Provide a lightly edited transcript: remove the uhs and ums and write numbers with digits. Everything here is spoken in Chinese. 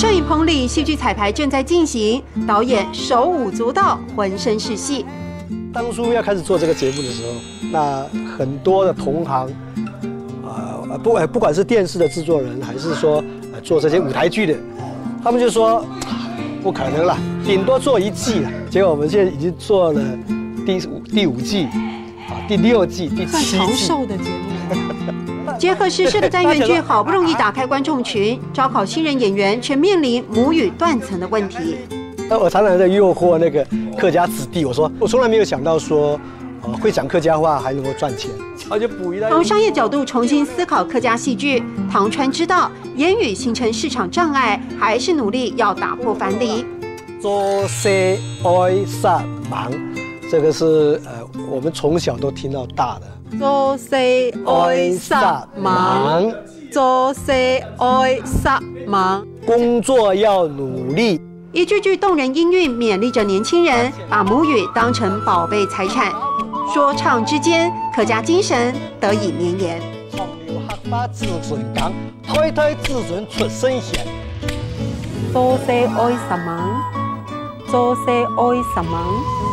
摄影棚里，戏剧彩排正在进行，导演手舞足蹈，浑身是戏。当初要开始做这个节目的时候，那很多的同行，不管是电视的制作人，还是说做这些舞台剧的，他们就说不可能了，顶多做1季了。结果我们现在已经做了第5季，第6季、第7季，算长寿的节目。结合时事的单元剧好不容易打开观众群，招考新人演员却面临母语断层的问题。我常常在诱惑那个客家子弟，我说我从来没有想到说，会讲客家话还能够赚钱，而且补一代。从商业角度重新思考客家戏剧，唐川知道言语形成市场障碍，还是努力要打破藩篱。做西爱杀忙，这个是我们从小都听到大的。做西爱杀忙，做西爱杀忙，工作要努力。一句句动人音韵勉励着年轻人，把母语当成宝贝财产。说唱之间，客家精神得以绵延。创流黑把子孙讲，推推子孙出身贤。做西爱杀忙，做西爱杀忙。